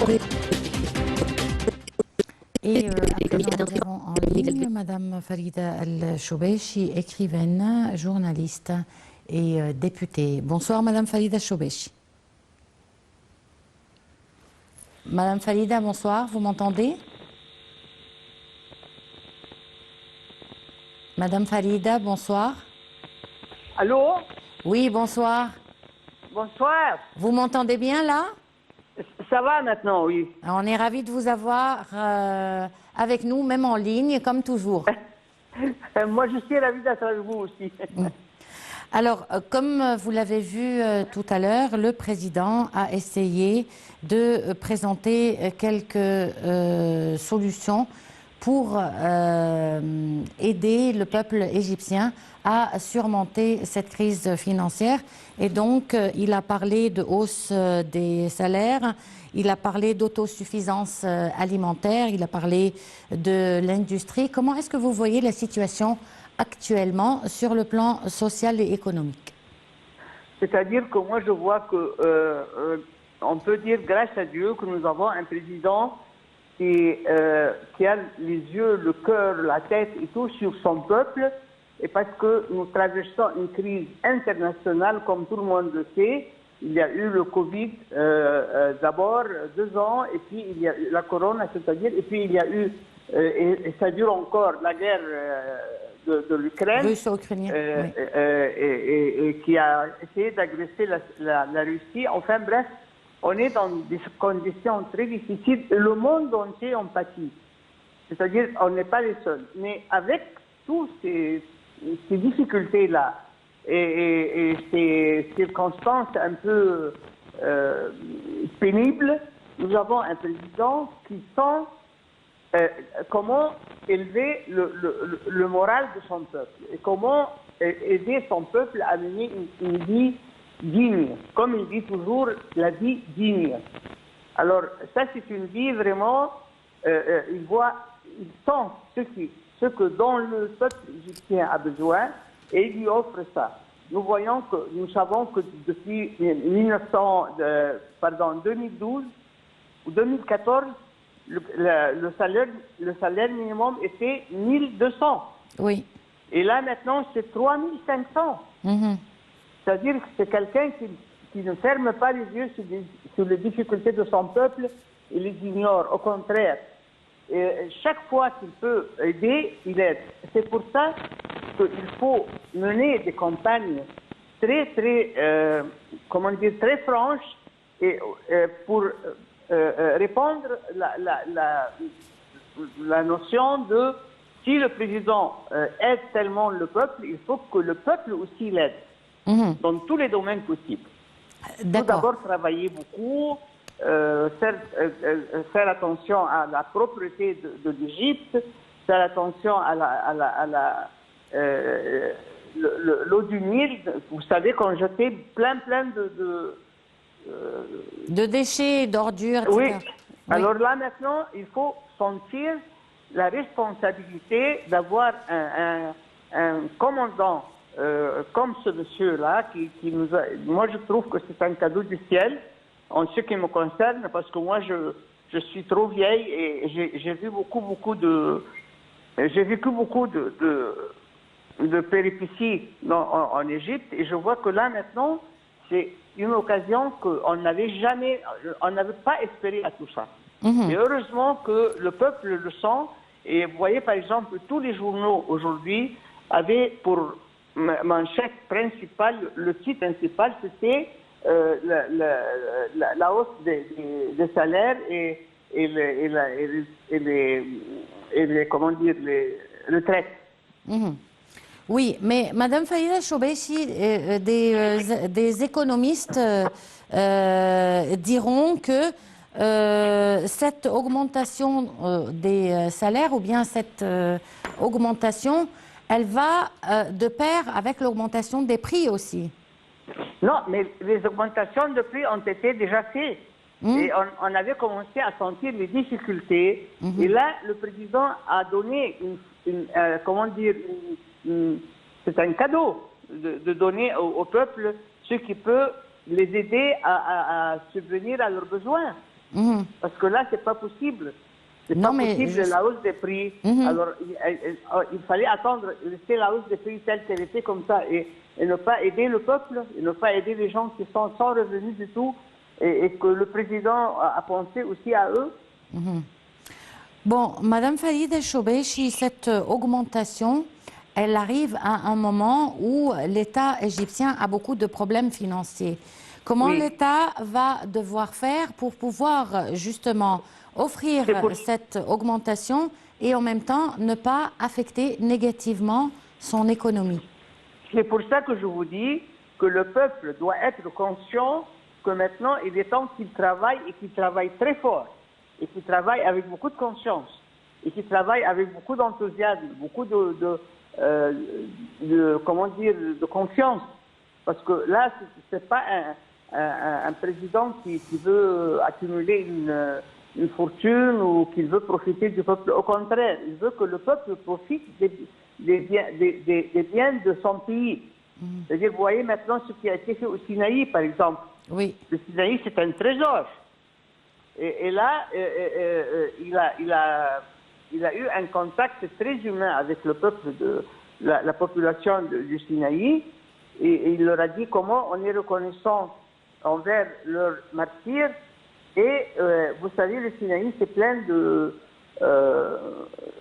Et à présent, nous avons en ligne Madame Farida El-Choubechi, écrivaine, journaliste et députée. Bonsoir Madame Farida El-Choubechi. Madame Farida, bonsoir, vous m'entendez? Madame Farida, bonsoir. Allô? Oui, bonsoir. Bonsoir. Vous m'entendez bien là? Ça va maintenant, oui. On est ravis de vous avoir avec nous, même en ligne, comme toujours. Moi, je suis ravie d'être avec vous aussi. Alors, comme vous l'avez vu tout à l'heure, le président a essayé de présenter quelques solutions pour aider le peuple égyptien à surmonter cette crise financière. Et donc, il a parlé de hausse des salaires, il a parlé d'autosuffisance alimentaire, il a parlé de l'industrie. Comment est-ce que vous voyez la situation actuellement sur le plan social et économique? C'est-à-dire que moi, je vois que on peut dire, grâce à Dieu, que nous avons un président qui a les yeux, le cœur, la tête et tout sur son peuple, et parce que nous traversons une crise internationale, comme tout le monde le sait. Il y a eu le Covid d'abord, 2 ans, et puis il y a eu la Corona, c'est-à-dire, et puis il y a eu, et ça dure encore, la guerre de l'Ukraine, Russo-ukrainienne, et qui a essayé d'agresser la Russie. Enfin bref, on est dans des conditions très difficiles et le monde entier en pâtit. C'est-à-dire, on n'est pas les seuls. Mais avec toutes ces difficultés-là et ces circonstances un peu pénibles, nous avons un président qui sent comment élever le moral de son peuple et comment aider son peuple à mener une vie digne. Comme il dit toujours, la vie digne. Alors, ça, c'est une vie vraiment, il sent ce que dont le peuple égyptien a besoin et il lui offre ça. Nous savons que depuis 2012 ou 2014, le salaire minimum était 1200. Oui. Et là, maintenant, c'est 3500. C'est-à-dire que c'est quelqu'un qui ne ferme pas les yeux sur les difficultés de son peuple et les ignore. Au contraire, et chaque fois qu'il peut aider, il aide. C'est pour ça qu'il faut mener des campagnes très franches et pour répandre la notion de si le président aide tellement le peuple, il faut que le peuple aussi l'aide dans tous les domaines possibles. Tout d'abord, travailler beaucoup, faire attention à la propreté de l'Égypte, faire attention à l'eau du Nil. Vous savez qu'on jetait plein de déchets, d'ordures, etc. Oui. Alors là, maintenant, il faut sentir la responsabilité d'avoir un commandant comme ce monsieur-là, qui nous a... Moi, je trouve que c'est un cadeau du ciel, en ce qui me concerne, parce que moi, je suis trop vieille et j'ai vu j'ai vécu beaucoup de péripéties en Égypte, et je vois que là, maintenant, c'est une occasion qu'on n'avait pas espéré à tout ça. Et heureusement que le peuple le sent, et vous voyez, par exemple, tous les journaux aujourd'hui avaient pour manchette principale, le titre principal, c'était la hausse des salaires et les comment dire, les retraites. Oui, mais Madame Farida El-Choubechi, des économistes diront que cette augmentation des salaires, ou bien cette augmentation, elle va de pair avec l'augmentation des prix aussi. Non, mais les augmentations de prix ont été déjà faites. Et on avait commencé à sentir les difficultés. Et là, le président a donné c'est un cadeau de donner au peuple ce qui peut les aider à subvenir à leurs besoins. Parce que là, c'est pas possible. C'est Non, pas mais possible la hausse des prix. Alors, il fallait attendre, laisser la hausse des prix telle qu'elle était comme ça et ne pas aider le peuple, et ne pas aider les gens qui sont sans revenus du tout et que le président a pensé aussi à eux. Bon, Madame Faïd El-Chobeichi, cette augmentation, elle arrive à un moment où l'État égyptien a beaucoup de problèmes financiers. Comment Oui. l'État va devoir faire pour pouvoir justement offrir cette augmentation et en même temps ne pas affecter négativement son économie? C'est pour ça que je vous dis que le peuple doit être conscient que maintenant, il est temps qu'il travaille et qu'il travaille très fort et qu'il travaille avec beaucoup de conscience et qu'il travaille avec beaucoup d'enthousiasme, beaucoup de comment dire, de confiance. Parce que là, c'est pas un président qui veut accumuler une fortune ou qui veut profiter du peuple. Au contraire, il veut que le peuple profite des biens de son pays. C'est-à-dire, vous voyez maintenant ce qui a été fait au Sinaï, par exemple. Oui. Le Sinaï, c'est un trésor. Et là, il a eu un contact très humain avec le peuple de la population du Sinaï. Et il leur a dit comment on est reconnaissant envers leurs martyrs. Et vous savez, le Sinaï, c'est plein de...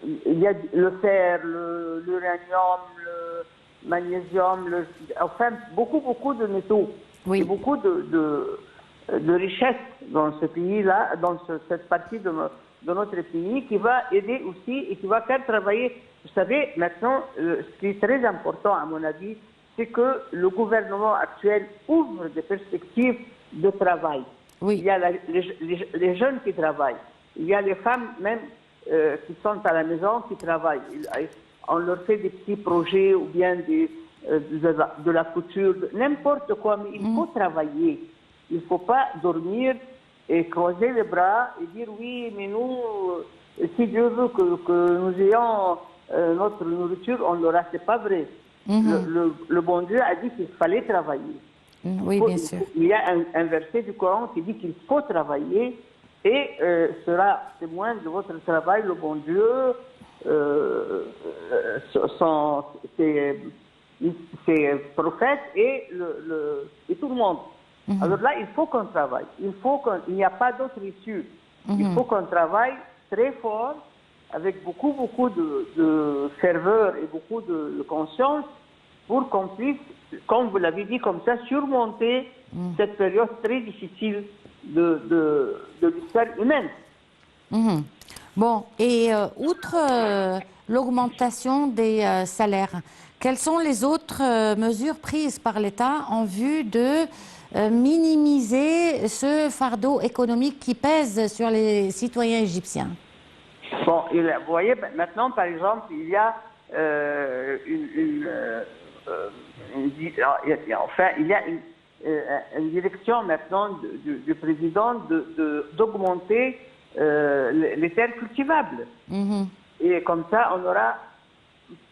il y a le fer, l'uranium, le magnésium, enfin beaucoup de métaux. Oui. Et beaucoup de richesses dans ce pays-là, dans cette partie de notre pays, qui va aider aussi et qui va faire travailler. Vous savez, maintenant, ce qui est très important, à mon avis, c'est que le gouvernement actuel ouvre des perspectives de travail. Oui. Il y a les jeunes qui travaillent. Il y a les femmes même qui sont à la maison, qui travaillent. On leur fait des petits projets ou bien de la couture, n'importe quoi, mais il faut travailler. Il ne faut pas dormir et croiser les bras et dire oui, mais nous, si Dieu veut que nous ayons notre nourriture, on l'aura. C'est pas vrai. Le bon Dieu a dit qu'il fallait travailler. Oui, bien sûr. Il y a un verset du Coran qui dit qu'il faut travailler et sera témoin de votre travail, le bon Dieu, ses prophètes et tout le monde. Alors là, il faut qu'on travaille. Il n'y a pas d'autre issue. Il faut qu'on travaille très fort, avec beaucoup de ferveur et beaucoup de conscience, pour qu'on puisse, comme vous l'avez dit, comme ça, surmonter cette période très difficile de l'histoire humaine. Bon, et outre l'augmentation des salaires, quelles sont les autres mesures prises par l'État en vue de minimiser ce fardeau économique qui pèse sur les citoyens égyptiens? Bon, vous voyez, maintenant, par exemple, il y a une direction maintenant du président d'augmenter les terres cultivables. Et comme ça, on aura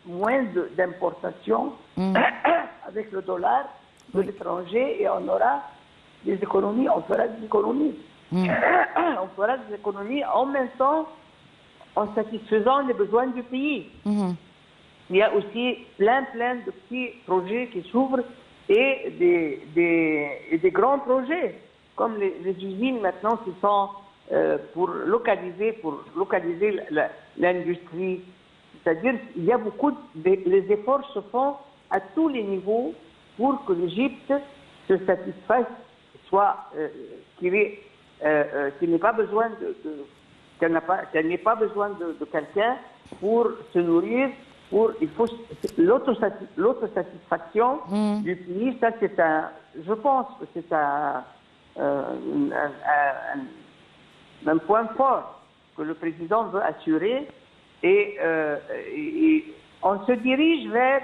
moins d'importations avec le dollar de l'étranger et on aura des économies, on fera des économies. On fera des économies en même temps en satisfaisant les besoins du pays. Il y a aussi plein de petits projets qui s'ouvrent et des grands projets, comme les usines maintenant qui sont pour localiser l'industrie. C'est-à-dire qu'il y a les efforts se font à tous les niveaux pour que l'Égypte se satisfasse, qu'il n'ait pas besoin qu'elle n'ait pas besoin de quelqu'un pour se nourrir. Il faut l'autosatisfaction du pays. Ça, je pense que c'est un point fort que le président veut assurer. Et on se dirige vers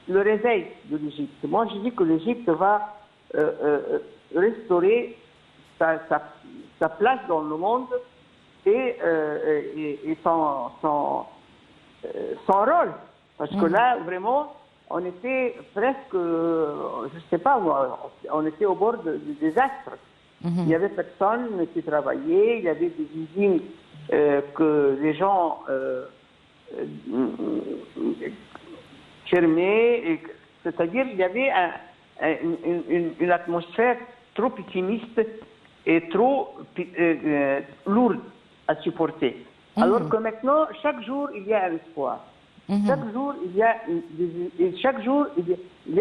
le réveil de l'Égypte. Moi, je dis que l'Égypte va restaurer sa place dans le monde et son rôle. Parce que là, vraiment, on était presque, je ne sais pas, on était au bord du désastre. Il y avait personne qui travaillait, il y avait des usines que les gens fermaient, c'est-à-dire il y avait une atmosphère trop pessimiste et trop lourde à supporter. Alors que maintenant, chaque jour, il y a un espoir. Chaque jour, il y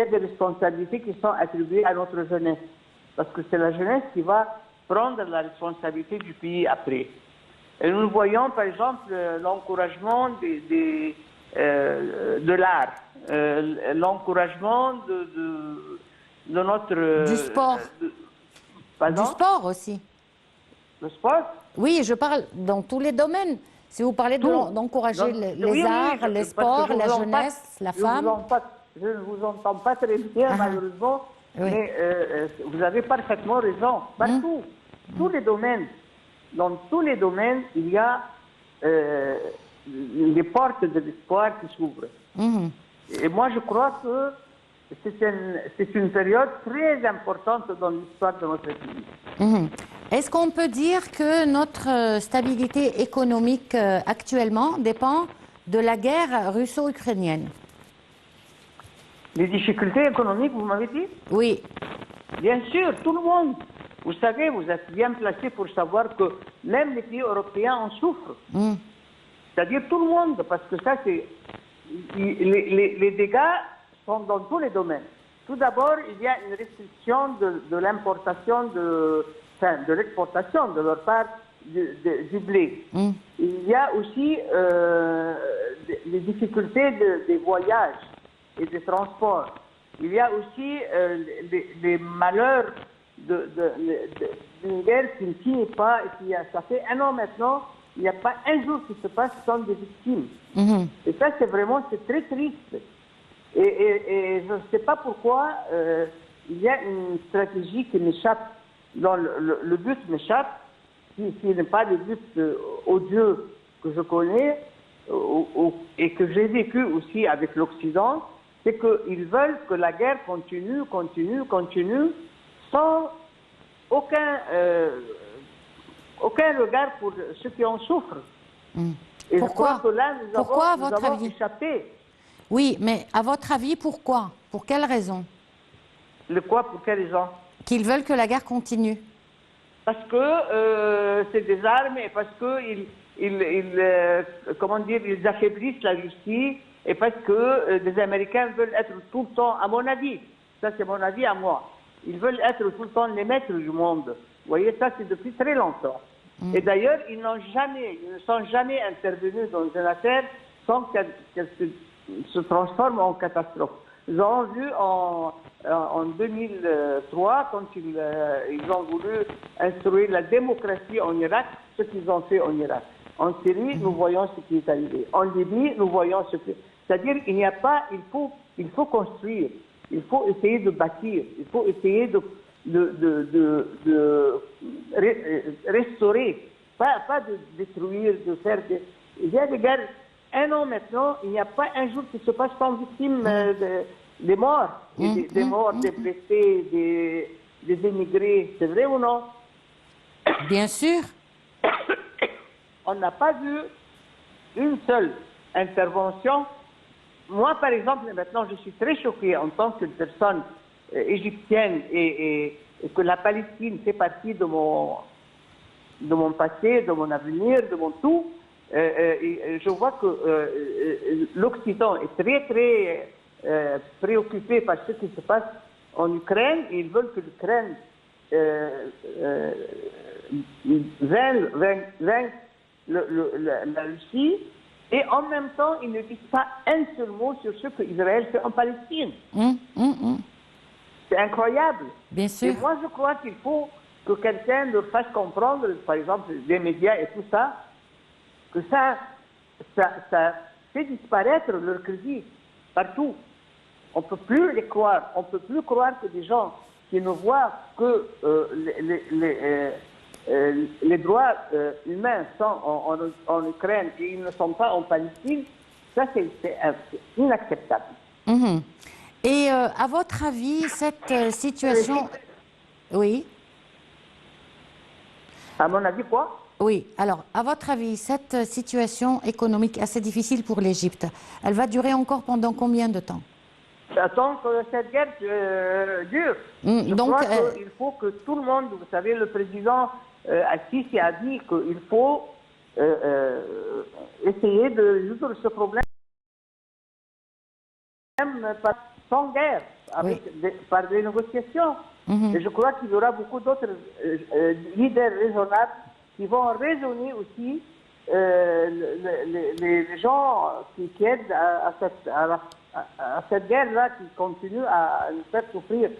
a des responsabilités qui sont attribuées à notre jeunesse. Parce que c'est la jeunesse qui va prendre la responsabilité du pays après. Et nous voyons, par exemple, l'encouragement de l'art, l'encouragement de notre... Du sport. Pardon? Du sport aussi. Le sport? Oui, je parle dans tous les domaines. Si vous parlez d'encourager les arts, les sports, la jeunesse, la femme. Je ne vous entends pas très bien, malheureusement, mais vous avez parfaitement raison. Partout, tous les domaines, dans tous les domaines, il y a des portes de l'espoir qui s'ouvrent. Et moi, je crois que c'est une période très importante dans l'histoire de notre pays. Est-ce qu'on peut dire que notre stabilité économique actuellement dépend de la guerre russo-ukrainienne? Les difficultés économiques, vous m'avez dit? Oui. Bien sûr, tout le monde. Vous savez, vous êtes bien placé pour savoir que même les pays européens en souffrent. C'est-à-dire tout le monde, parce que ça, c'est... Les dégâts sont dans tous les domaines. Tout d'abord, il y a une restriction de l'importation de l'exportation de leur part du blé. Il y a aussi les difficultés des voyages et des transports. Il y a aussi les malheurs d'une guerre qui ne finit pas. Et ça fait un an maintenant, il n'y a pas un jour qui se passe sans des victimes. Et ça, c'est très triste. Et je ne sais pas pourquoi il y a une stratégie qui m'échappe, dont le but m'échappe, qui n'est pas le but odieux que je connais et que j'ai vécu aussi avec l'Occident, c'est qu'ils veulent que la guerre continue, sans aucun regard pour ceux qui en souffrent. Et pourquoi? Je crois que là, nous avons échappé. Oui, mais à votre avis, pourquoi? Pour quelle raison? Le quoi? Pour quelle raison? Qu'ils veulent que la guerre continue. Parce que c'est des armes et parce qu'ils ils affaiblissent la Russie et parce que les Américains veulent être tout le temps, à mon avis, ça c'est mon avis à moi, ils veulent être tout le temps les maîtres du monde. Vous voyez, ça c'est depuis très longtemps. Et d'ailleurs, ils ne sont jamais intervenus dans une affaire sans qu'elle se transforme en catastrophe. Nous avons vu en 2003, quand ils ont voulu instaurer la démocratie en Irak, ce qu'ils ont fait en Irak. En Syrie, nous voyons ce qui est arrivé. En Libye, nous voyons ce qui... C'est-à-dire, il faut construire, il faut essayer de bâtir, il faut essayer de restaurer, pas de détruire, de faire des... Il y a des guerres, un an maintenant, il n'y a pas un jour qui se passe sans victime des morts, des morts, des blessés, des émigrés, c'est vrai ou non? Bien sûr. On n'a pas vu une seule intervention. Moi, par exemple, maintenant, je suis très choquée en tant que personne égyptienne et que la Palestine fait partie de mon passé, de mon avenir, de mon tout. Et je vois que l'Occident est très, très préoccupé par ce qui se passe en Ukraine. Et ils veulent que l'Ukraine vainque la Russie. Et en même temps, ils ne disent pas un seul mot sur ce qu'Israël fait en Palestine. C'est incroyable. Bien sûr. Et moi, je crois qu'il faut que quelqu'un leur fasse comprendre, par exemple, les médias et tout ça, que ça fait disparaître leur crédit partout. On ne peut plus les croire. On ne peut plus croire que des gens qui ne voient que les droits humains sont en Ukraine et ils ne sont pas en Palestine, ça c'est inacceptable. Et à votre avis, cette situation... Oui. À mon avis, quoi? Oui, alors, à votre avis, cette situation économique assez difficile pour l'Égypte, elle va durer encore pendant combien de temps? Tant que cette guerre dure. Je Donc, crois qu'il faut que tout le monde, vous savez, le président Assisi a dit qu'il faut essayer de résoudre ce problème sans guerre, avec par des négociations. Et je crois qu'il y aura beaucoup d'autres leaders raisonnables qui vont raisonner aussi les gens qui aident à cette guerre-là qui continue à nous faire souffrir.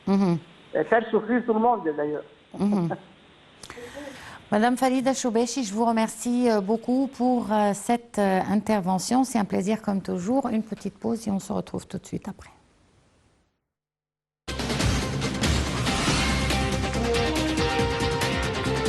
Faire souffrir tout le monde d'ailleurs. Madame Farida Choubechi, je vous remercie beaucoup pour cette intervention. C'est un plaisir comme toujours. Une petite pause et on se retrouve tout de suite après.